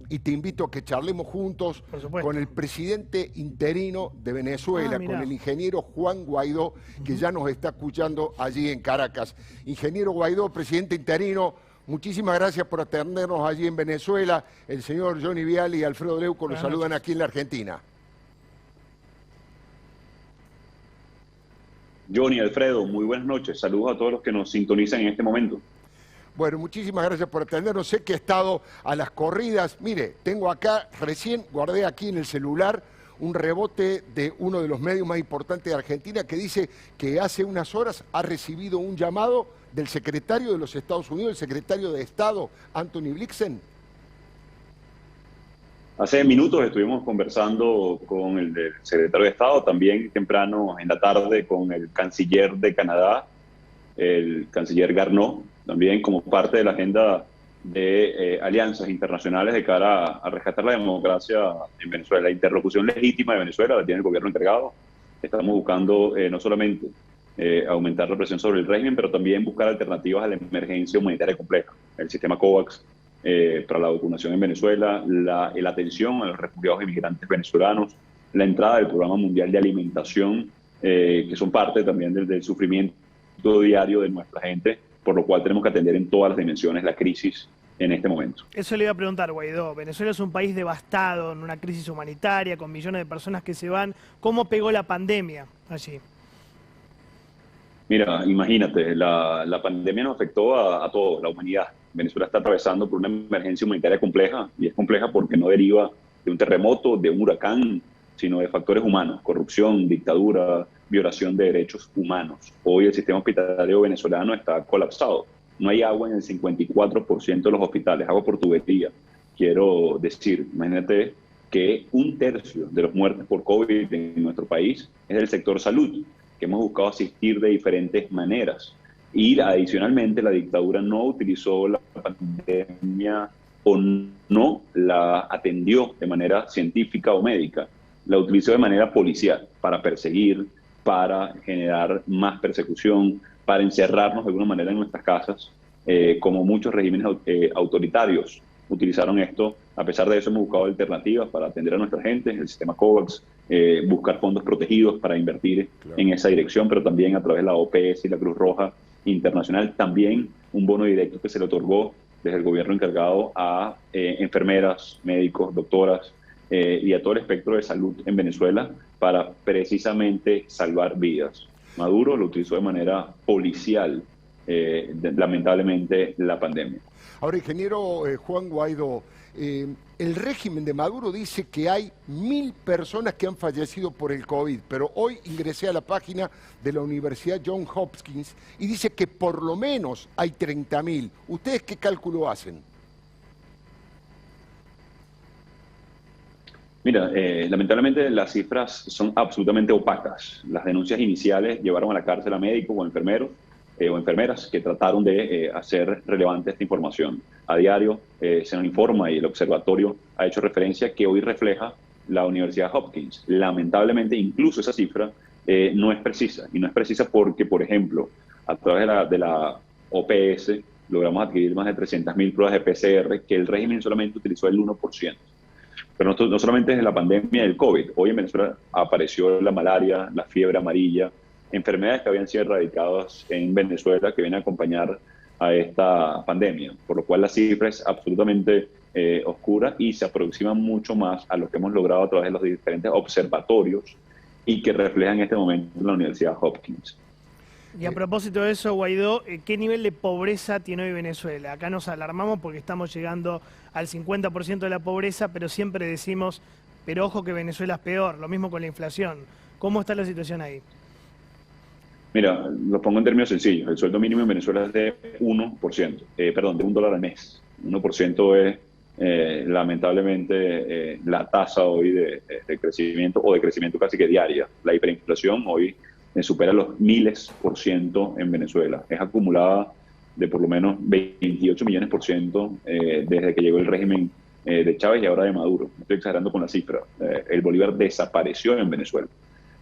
y te invito a que charlemos juntos Por supuesto. con el presidente interino de Venezuela, mirá. con el ingeniero Juan Guaidó, que ya nos está escuchando allí en Caracas. Ingeniero Guaidó, presidente interino, muchísimas gracias por atendernos allí en Venezuela. El señor Johnny Viale y Alfredo Leuco los Buenas saludan noches. aquí en la Argentina. Johnny, Alfredo, muy buenas noches. Saludos a todos los que nos sintonizan en este momento. Bueno, muchísimas gracias por atendernos. Sé que he estado a las corridas. Mire, tengo acá, recién guardé aquí en el celular un rebote de uno de los medios más importantes de Argentina que dice que hace unas horas ha recibido un llamado del secretario de los Estados Unidos, el secretario de Estado, Anthony Blinken. Hace minutos estuvimos conversando con el del secretario de Estado, también temprano en la tarde con el canciller de Canadá, el canciller Garneau, también como parte de la agenda de alianzas internacionales de cara a rescatar la democracia en Venezuela. La interlocución legítima de Venezuela la tiene el gobierno encargado. Estamos buscando no solamente aumentar la presión sobre el régimen, pero también buscar alternativas a la emergencia humanitaria compleja. El sistema COVAX para la vacunación en Venezuela, la atención a los refugiados e inmigrantes venezolanos, la entrada del Programa Mundial de Alimentación, que son parte también del sufrimiento diario de nuestra gente, por lo cual tenemos que atender en todas las dimensiones la crisis en este momento. Eso le iba a preguntar, Guaidó. Venezuela es un país devastado, en una crisis humanitaria, con millones de personas que se van. ¿Cómo pegó la pandemia allí? Mira, imagínate, la pandemia nos afectó a toda la humanidad. Venezuela está atravesando por una emergencia humanitaria compleja, y es compleja porque no deriva de un terremoto, de un huracán, sino de factores humanos: corrupción, dictadura, violación de derechos humanos. Hoy el sistema hospitalario venezolano está colapsado. No hay agua en el 54% de los hospitales, agua por tubería. Quiero decir, imagínate que 1/3 de los muertes por COVID en nuestro país es del sector salud, que hemos buscado asistir de diferentes maneras. Y adicionalmente la dictadura no utilizó la pandemia o no la atendió de manera científica o médica, la utilizó de manera policial para perseguir, para generar más persecución, para encerrarnos de alguna manera en nuestras casas, como muchos regímenes autoritarios utilizaron esto. A pesar de eso hemos buscado alternativas para atender a nuestra gente, el sistema COVAX, buscar fondos protegidos para invertir en esa dirección, pero también a través de la OPS y la Cruz Roja Internacional, también un bono directo que se le otorgó desde el gobierno encargado a enfermeras, médicos, doctoras y a todo el espectro de salud en Venezuela para precisamente salvar vidas. Maduro lo utilizó de manera policial, lamentablemente, la pandemia. Ahora, ingeniero Juan Guaidó, el régimen de Maduro dice que hay 1000 personas que han fallecido por el COVID, pero hoy ingresé a la página de la Universidad Johns Hopkins y dice que por lo menos hay 30.000. ¿Ustedes qué cálculo hacen? Mira, lamentablemente las cifras son absolutamente opacas. Las denuncias iniciales llevaron a la cárcel a médicos o enfermeros o enfermeras que trataron de hacer relevante esta información. A diario se nos informa, y el observatorio ha hecho referencia, que hoy refleja la Universidad Hopkins. Lamentablemente, incluso esa cifra no es precisa, y no es precisa porque, por ejemplo, a través de la OPS logramos adquirir más de 300.000 pruebas de PCR, que el régimen solamente utilizó el 1%. Pero no solamente desde la pandemia del COVID. Hoy en Venezuela apareció la malaria, la fiebre amarilla, enfermedades que habían sido erradicadas en Venezuela que vienen a acompañar a esta pandemia, por lo cual la cifra es absolutamente oscura y se aproxima mucho más a lo que hemos logrado a través de los diferentes observatorios y que reflejan en este momento la Universidad Hopkins. Y a propósito de eso, Guaidó, ¿qué nivel de pobreza tiene hoy Venezuela? Acá nos alarmamos porque estamos llegando al 50% de la pobreza, pero siempre decimos, pero ojo que Venezuela es peor, lo mismo con la inflación. ¿Cómo está la situación ahí? Mira, lo pongo en términos sencillos. El sueldo mínimo en Venezuela es de 1%, de $1 al mes. 1% es lamentablemente la tasa hoy de crecimiento, o de crecimiento casi que diaria. La hiperinflación hoy supera los miles % en Venezuela. Es acumulada de por lo menos 28 millones % desde que llegó el régimen de Chávez y ahora de Maduro. Estoy exagerando con la cifra. El bolívar desapareció en Venezuela.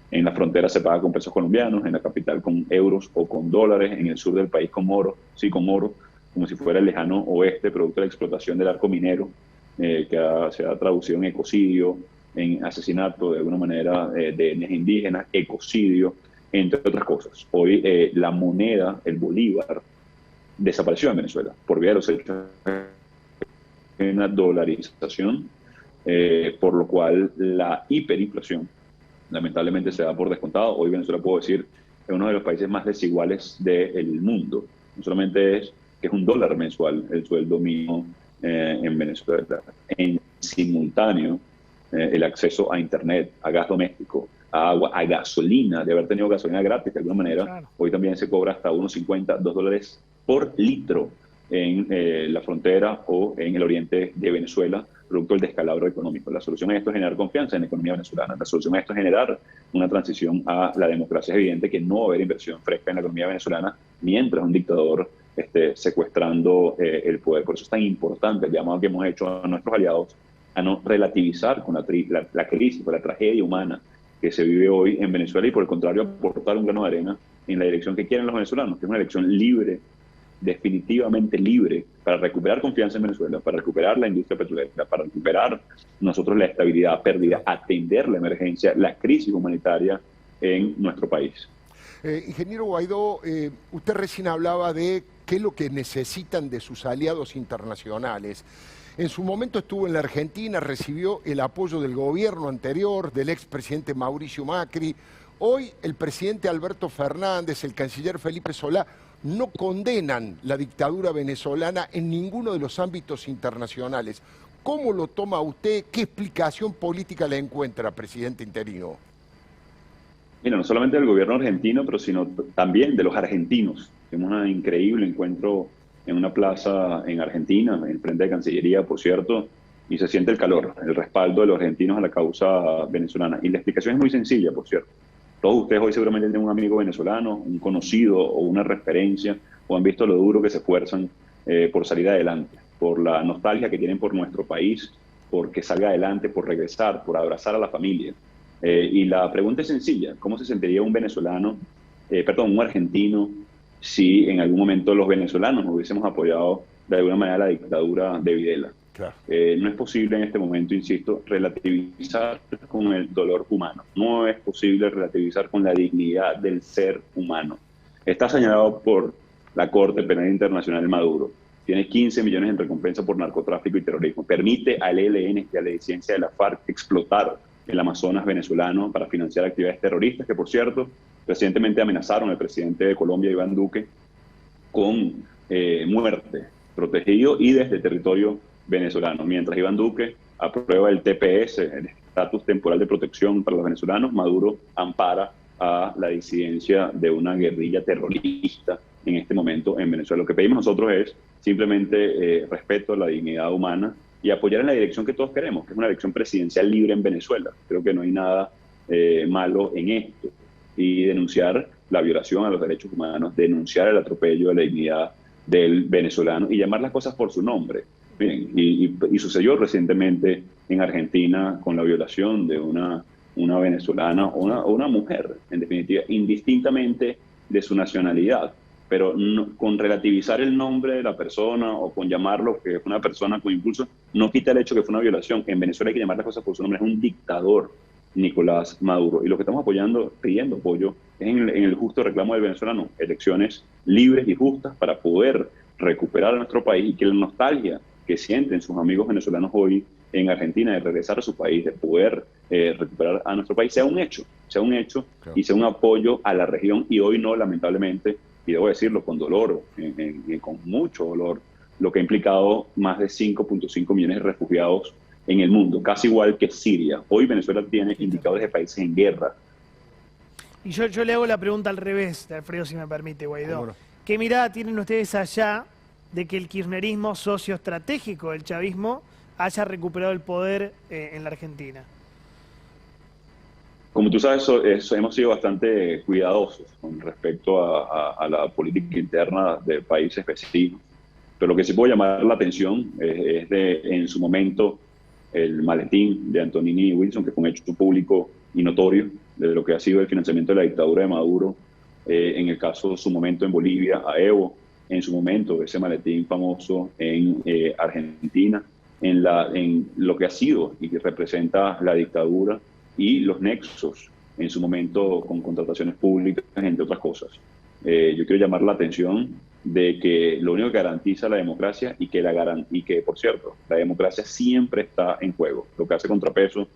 En la frontera se paga con pesos colombianos, en la capital con euros o con dólares, en el sur del país con oro, sí, con oro, como si fuera el lejano oeste, producto de la explotación del arco minero. se ha traducido en ecocidio, en asesinato de alguna manera de etnias indígenas, ecocidio, entre otras cosas. Hoy la moneda, el bolívar, desapareció en Venezuela por vía de los hechos de una dolarización, por lo cual la hiperinflación lamentablemente se da por descontado. Hoy Venezuela, puedo decir, es uno de los países más desiguales del mundo. No solamente es que es $1 mensual el sueldo mínimo en Venezuela. En simultáneo, el acceso a internet, a gas doméstico, a agua, a gasolina, de haber tenido gasolina gratis de alguna manera, claro. Hoy también se cobra hasta $1.50, $2 por litro en la frontera o en el oriente de Venezuela, producto del descalabro económico. La solución a esto es generar confianza en la economía venezolana. La solución a esto es generar una transición a la democracia. Es evidente que no va a haber inversión fresca en la economía venezolana mientras un dictador esté secuestrando el poder. Por eso es tan importante el llamado que hemos hecho a nuestros aliados a no relativizar con la crisis, con la tragedia humana que se vive hoy en Venezuela y, por el contrario, aportar un grano de arena en la dirección que quieren los venezolanos, que es una elección libre, definitivamente libre, para recuperar confianza en Venezuela, para recuperar la industria petrolera, para recuperar nosotros la estabilidad perdida, atender la emergencia, la crisis humanitaria en nuestro país. Ingeniero Guaidó, usted recién hablaba de qué es lo que necesitan de sus aliados internacionales. En su momento estuvo en la Argentina, recibió el apoyo del gobierno anterior, del expresidente Mauricio Macri. Hoy el presidente Alberto Fernández, el canciller Felipe Solá, no condenan la dictadura venezolana en ninguno de los ámbitos internacionales. ¿Cómo lo toma usted? ¿Qué explicación política le encuentra, presidente interino? Mira, no solamente del gobierno argentino, pero sino también de los argentinos. Tenemos un increíble encuentro en una plaza en Argentina, en frente de Cancillería, por cierto, y se siente el calor, el respaldo de los argentinos a la causa venezolana. Y la explicación es muy sencilla, por cierto. Todos ustedes hoy seguramente tienen un amigo venezolano, un conocido o una referencia, o han visto lo duro que se esfuerzan por salir adelante, por la nostalgia que tienen por nuestro país, por que salga adelante, por regresar, por abrazar a la familia. Y la pregunta es sencilla: ¿cómo se sentiría un un argentino, si en algún momento los venezolanos hubiésemos apoyado de alguna manera la dictadura de Videla? Claro. No es posible en este momento, insisto, relativizar con el dolor humano. No es posible relativizar con la dignidad del ser humano. Está señalado por la Corte Penal Internacional Maduro. Tiene 15 millones en recompensa por narcotráfico y terrorismo. Permite al ELN y a la disidencia de la FARC explotar el Amazonas venezolano para financiar actividades terroristas, que por cierto, recientemente amenazaron al presidente de Colombia, Iván Duque, con muerte, protegido y desde territorio venezolano. Mientras Iván Duque aprueba el TPS, el estatus temporal de protección para los venezolanos, Maduro ampara a la disidencia de una guerrilla terrorista en este momento en Venezuela. Lo que pedimos nosotros es simplemente respeto a la dignidad humana y apoyar en la dirección que todos queremos, que es una elección presidencial libre en Venezuela. Creo que no hay nada malo en esto. Y denunciar la violación a los derechos humanos, denunciar el atropello de la dignidad del venezolano y llamar las cosas por su nombre. Bien, y sucedió recientemente en Argentina con la violación de una venezolana o una mujer, en definitiva, indistintamente de su nacionalidad, pero no, con relativizar el nombre de la persona o con llamarlo que es una persona con impulso, no quita el hecho que fue una violación. En Venezuela hay que llamar las cosas por su nombre. Es un dictador, Nicolás Maduro. Y lo que estamos pidiendo apoyo, es en el justo reclamo del venezolano: elecciones libres y justas para poder recuperar a nuestro país, y que la nostalgia que sienten sus amigos venezolanos hoy en Argentina de regresar a su país, de poder recuperar a nuestro país, sea un hecho, claro, y sea un apoyo a la región. Y hoy no, lamentablemente, y debo decirlo con dolor, con mucho dolor, lo que ha implicado más de 5.5 millones de refugiados en el mundo, casi igual que Siria. Hoy Venezuela tiene indicadores de países en guerra. Y yo le hago la pregunta al revés, Alfredo, si me permite, Guaidó. Bueno. ¿Qué mirada tienen ustedes allá de que el kirchnerismo, socio estratégico del chavismo, haya recuperado el poder en la Argentina? Como tú sabes, hemos sido bastante cuidadosos con respecto a la política interna del país específico. Pero lo que sí puedo llamar la atención es en su momento, el maletín de Antonini y Wilson, que fue un hecho público y notorio de lo que ha sido el financiamiento de la dictadura de Maduro, en el caso de su momento en Bolivia, a Evo, en su momento ese maletín famoso en Argentina, en lo que ha sido y que representa la dictadura y los nexos en su momento con contrataciones públicas, entre otras cosas. Yo quiero llamar la atención de que lo único que garantiza la democracia y que, por cierto, la democracia siempre está en juego. Lo que hace contrapeso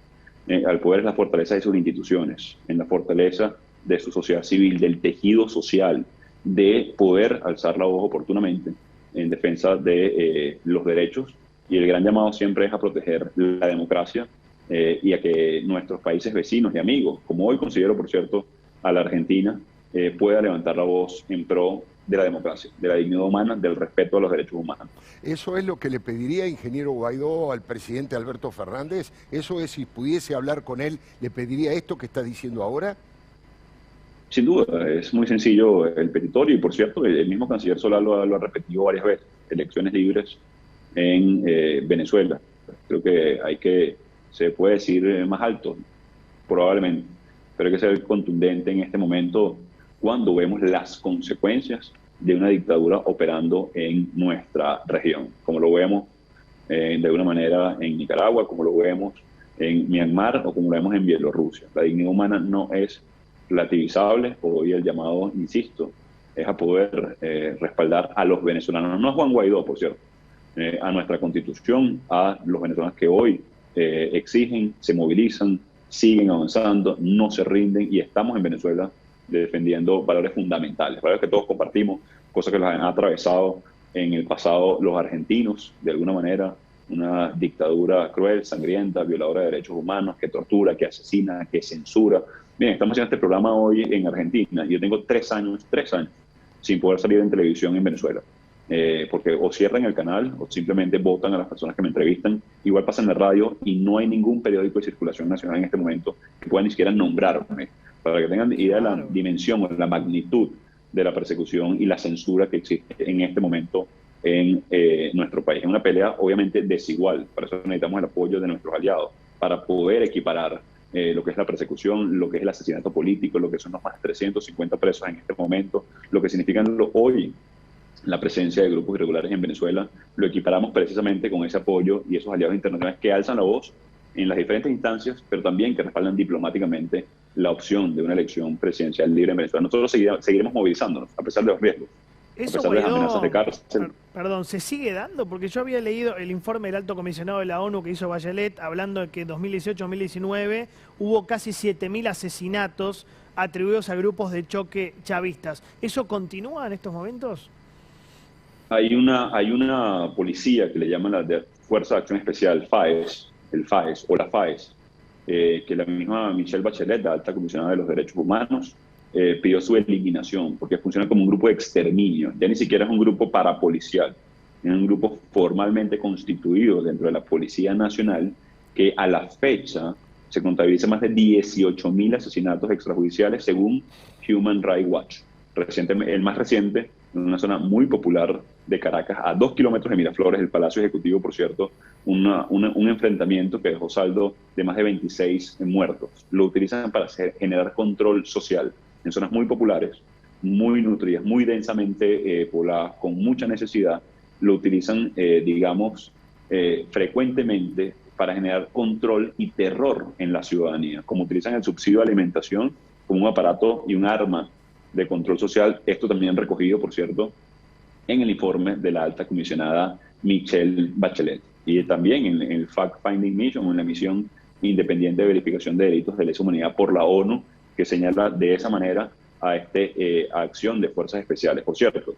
al poder es la fortaleza de sus instituciones, en la fortaleza de su sociedad civil, del tejido social, de poder alzar la voz oportunamente en defensa de los derechos. Y el gran llamado siempre es a proteger la democracia y a que nuestros países vecinos y amigos, como hoy considero, por cierto, a la Argentina, pueda levantar la voz en pro de la democracia, de la dignidad humana, del respeto a los derechos humanos. ¿Eso es lo que le pediría, ingeniero Guaidó, al presidente Alberto Fernández? ¿Eso es, si pudiese hablar con él, le pediría esto que está diciendo ahora? Sin duda, es muy sencillo el petitorio y, por cierto, el mismo canciller Solá lo ha repetido varias veces: elecciones libres en Venezuela. Creo que se puede decir más alto, probablemente, pero hay que ser contundente en este momento cuando vemos las consecuencias de una dictadura operando en nuestra región, como lo vemos de alguna manera en Nicaragua, como lo vemos en Myanmar o como lo vemos en Bielorrusia. La dignidad humana no es relativizable. Hoy el llamado, insisto, es a poder respaldar a los venezolanos, no a Juan Guaidó, por cierto, a nuestra Constitución, a los venezolanos que hoy exigen, se movilizan, siguen avanzando, no se rinden, y estamos en Venezuela defendiendo valores fundamentales, valores que todos compartimos, cosas que los han atravesado en el pasado los argentinos, de alguna manera, una dictadura cruel, sangrienta, violadora de derechos humanos, que tortura, que asesina, que censura. Bien, estamos haciendo este programa hoy en Argentina y yo tengo 3 años sin poder salir en televisión en Venezuela. Porque o cierran el canal o simplemente votan a las personas que me entrevistan. Igual pasa en la radio y no hay ningún periódico de circulación nacional en este momento que pueda ni siquiera nombrarme, para que tengan idea de la dimensión o la magnitud de la persecución y la censura que existe en este momento en nuestro país. Es una pelea obviamente desigual, para eso necesitamos el apoyo de nuestros aliados, para poder equiparar lo que es la persecución, lo que es el asesinato político, lo que son los más de 350 presos en este momento, lo que significan hoy la presencia de grupos irregulares en Venezuela. Lo equiparamos precisamente con ese apoyo y esos aliados internacionales que alzan la voz en las diferentes instancias, pero también que respaldan diplomáticamente la opción de una elección presidencial libre en Venezuela. Nosotros seguiremos movilizándonos a pesar de los riesgos, a pesar de las amenazas de cárcel. Perdón, ¿se sigue dando? Porque yo había leído el informe del alto comisionado de la ONU que hizo Bachelet, hablando de que en 2018-2019 hubo casi 7.000 asesinatos atribuidos a grupos de choque chavistas. ¿Eso continúa en estos momentos? Hay una policía que le llaman la Fuerza de Acción Especial, FAES, el FAES o la FAES, que la misma Michelle Bachelet, la alta comisionada de los derechos humanos, pidió su eliminación porque funciona como un grupo de exterminio. Ya ni siquiera es un grupo parapolicial, es un grupo formalmente constituido dentro de la Policía Nacional, que a la fecha se contabiliza más de 18.000 asesinatos extrajudiciales según Human Rights Watch. El más reciente, en una zona muy popular de Caracas, a 2 kilómetros de Miraflores, el Palacio Ejecutivo, por cierto, un enfrentamiento que dejó saldo de más de 26 muertos. Lo utilizan para generar control social en zonas muy populares, muy nutridas, muy densamente pobladas, con mucha necesidad. Lo utilizan, frecuentemente para generar control y terror en la ciudadanía, como utilizan el subsidio de alimentación como un aparato y un arma de control social. Esto también recogido, por cierto, en el informe de la alta comisionada Michelle Bachelet, y también en el Fact-Finding Mission, en la misión independiente de verificación de delitos de lesa humanidad por la ONU, que señala de esa manera a acción de fuerzas especiales. Por cierto,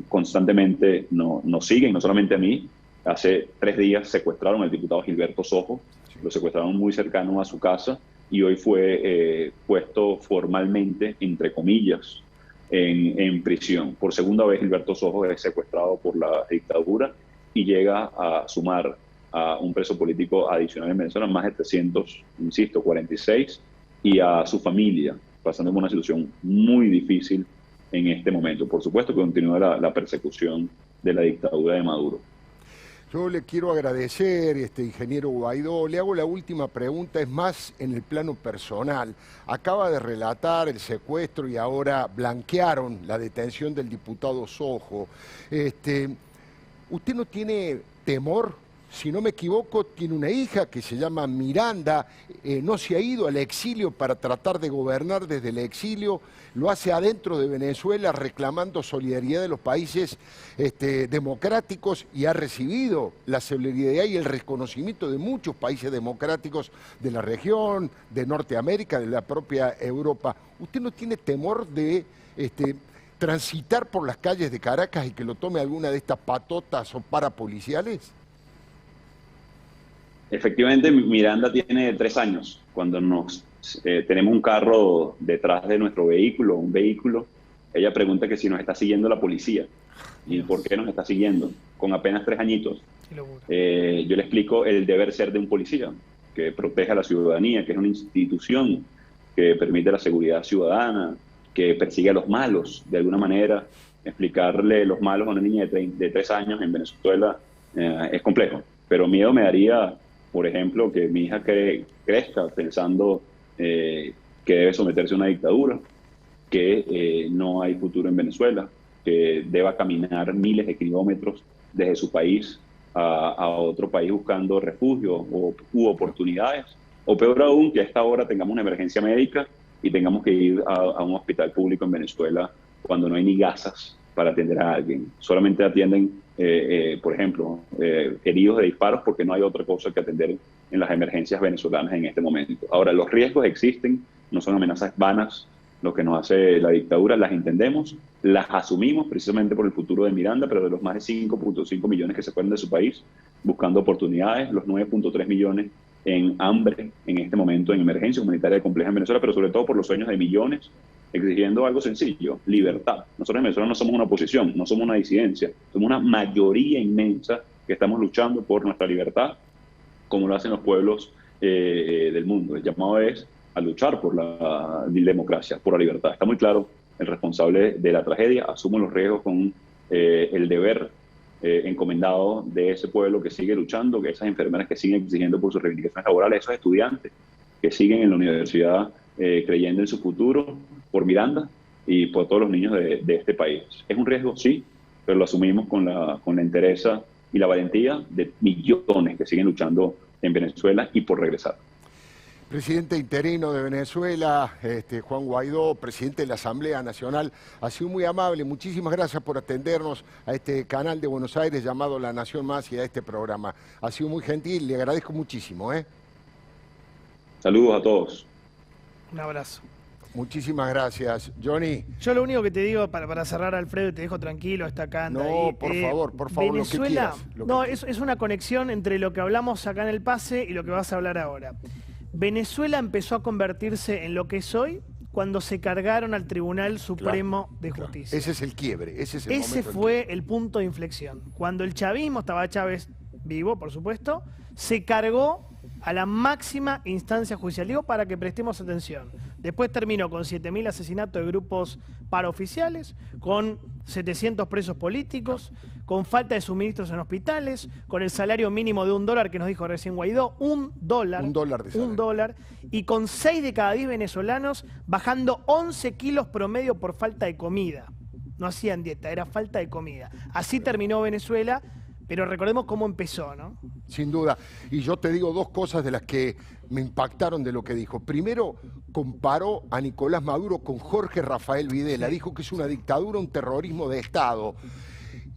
constantemente nos siguen, no solamente a mí. Hace 3 días secuestraron al diputado Gilberto Sojo, lo secuestraron muy cercano a su casa, y hoy fue puesto formalmente, entre comillas, en prisión. Por segunda vez Gilberto Sojo es secuestrado por la dictadura y llega a sumar a un preso político adicional en Venezuela, más de 346, y a su familia, pasando por una situación muy difícil en este momento. Por supuesto que continúa la persecución de la dictadura de Maduro. Yo le quiero agradecer, ingeniero Guaidó. Le hago la última pregunta, es más en el plano personal. Acaba de relatar el secuestro y ahora blanquearon la detención del diputado Sojo. ¿Usted no tiene temor si no me equivoco, tiene una hija que se llama Miranda, no se ha ido al exilio para tratar de gobernar desde el exilio, lo hace adentro de Venezuela reclamando solidaridad de los países democráticos y ha recibido la solidaridad y el reconocimiento de muchos países democráticos de la región, de Norteamérica, de la propia Europa. ¿Usted no tiene temor de transitar por las calles de Caracas y que lo tome alguna de estas patotas o parapoliciales? Efectivamente, Miranda tiene 3 años. Cuando tenemos un carro detrás de nuestro vehículo, ella pregunta que si nos está siguiendo la policía. ¿Y por qué nos está siguiendo? Con apenas 3 añitos. Yo le explico el deber ser de un policía, que protege a la ciudadanía, que es una institución que permite la seguridad ciudadana, que persigue a los malos, de alguna manera. Explicarle los malos a una niña de 3 años en Venezuela es complejo. Pero miedo me daría, por ejemplo, que mi hija crezca pensando que debe someterse a una dictadura, que no hay futuro en Venezuela, que deba caminar miles de kilómetros desde su país a otro país buscando refugio u oportunidades, o peor aún, que a esta hora tengamos una emergencia médica y tengamos que ir a un hospital público en Venezuela cuando no hay ni gasas para atender a alguien. Solamente atienden, por ejemplo, heridos de disparos porque no hay otra cosa que atender en las emergencias venezolanas en este momento. Ahora, los riesgos existen, no son amenazas vanas. Lo que nos hace la dictadura, las entendemos, las asumimos precisamente por el futuro de Miranda, pero de los más de 5.5 millones que se fueron de su país buscando oportunidades, los 9.3 millones en hambre en este momento, en emergencia humanitaria compleja en Venezuela, pero sobre todo por los sueños de millones, exigiendo algo sencillo: libertad. Nosotros en Venezuela no somos una oposición, no somos una disidencia, somos una mayoría inmensa que estamos luchando por nuestra libertad, como lo hacen los pueblos del mundo. El llamado es a luchar por la democracia, por la libertad. Está muy claro, el responsable de la tragedia asume los riesgos con el deber encomendado de ese pueblo que sigue luchando, que esas enfermeras que siguen exigiendo por sus reivindicaciones laborales, esos estudiantes que siguen en la universidad creyendo en su futuro, por Miranda y por todos los niños de este país. Es un riesgo, sí, pero lo asumimos con la entereza y la valentía de millones que siguen luchando en Venezuela y por regresar. Presidente interino de Venezuela, Juan Guaidó, presidente de la Asamblea Nacional, ha sido muy amable. Muchísimas gracias por atendernos a este canal de Buenos Aires llamado La Nación Más y a este programa. Ha sido muy gentil, le agradezco muchísimo. Saludos a todos. Un abrazo. Muchísimas gracias. Johnny. Yo lo único que te digo para cerrar, Alfredo, y te dejo tranquilo, está acá. No, ahí. por favor, Venezuela, lo que quieras. Es una conexión entre lo que hablamos acá en el pase y lo que vas a hablar ahora. Venezuela empezó a convertirse en lo que es hoy cuando se cargaron al Tribunal Supremo de Justicia. Ese es el quiebre, ese es el momento. Ese fue el punto de inflexión. Cuando el chavismo, estaba Chávez vivo, por supuesto, se cargó a la máxima instancia judicial. Digo para que prestemos atención. Después terminó con 7.000 asesinatos de grupos paraoficiales, con 700 presos políticos, con falta de suministros en hospitales, con el salario mínimo de $1, que nos dijo recién Guaidó, $1. $1, y con 6 de cada 10 venezolanos bajando 11 kilos promedio por falta de comida. No hacían dieta, era falta de comida. Así terminó Venezuela. Pero recordemos cómo empezó, ¿no? Sin duda. Y yo te digo 2 cosas de las que me impactaron de lo que dijo. Primero, comparó a Nicolás Maduro con Jorge Rafael Videla. Dijo que es una dictadura, un terrorismo de Estado.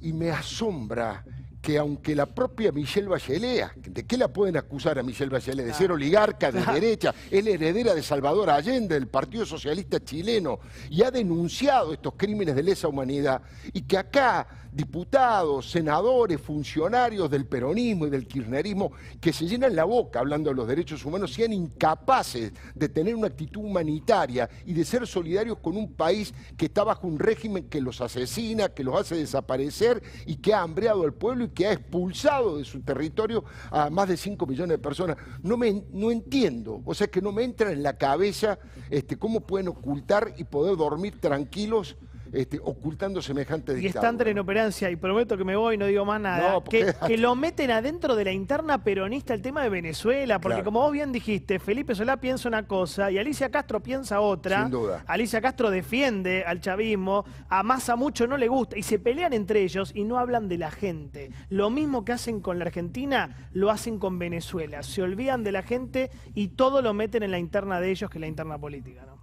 Y me asombra que aunque la propia Michelle Bachelet, ¿de qué la pueden acusar a Michelle Bachelet? De ser oligarca de derecha, es la heredera de Salvador Allende, del Partido Socialista Chileno, y ha denunciado estos crímenes de lesa humanidad, y que acá diputados, senadores, funcionarios del peronismo y del kirchnerismo que se llenan la boca hablando de los derechos humanos sean incapaces de tener una actitud humanitaria y de ser solidarios con un país que está bajo un régimen que los asesina, que los hace desaparecer y que ha hambreado al pueblo y que ha expulsado de su territorio a más de 5 millones de personas. No entiendo, o sea que no me entra en la cabeza cómo pueden ocultar y poder dormir tranquilos ocultando semejante Y dictadura. están en operancia, y prometo que me voy, no digo más nada, No, que lo meten adentro de la interna peronista el tema de Venezuela, porque Claro. como vos bien dijiste, Felipe Solá piensa una cosa y Alicia Castro piensa otra. Sin duda. Alicia Castro defiende al chavismo, a Massa mucho no le gusta, y se pelean entre ellos y no hablan de la gente. Lo mismo que hacen con la Argentina, lo hacen con Venezuela. Se olvidan de la gente y todo lo meten en la interna de ellos, que es la interna política, ¿no?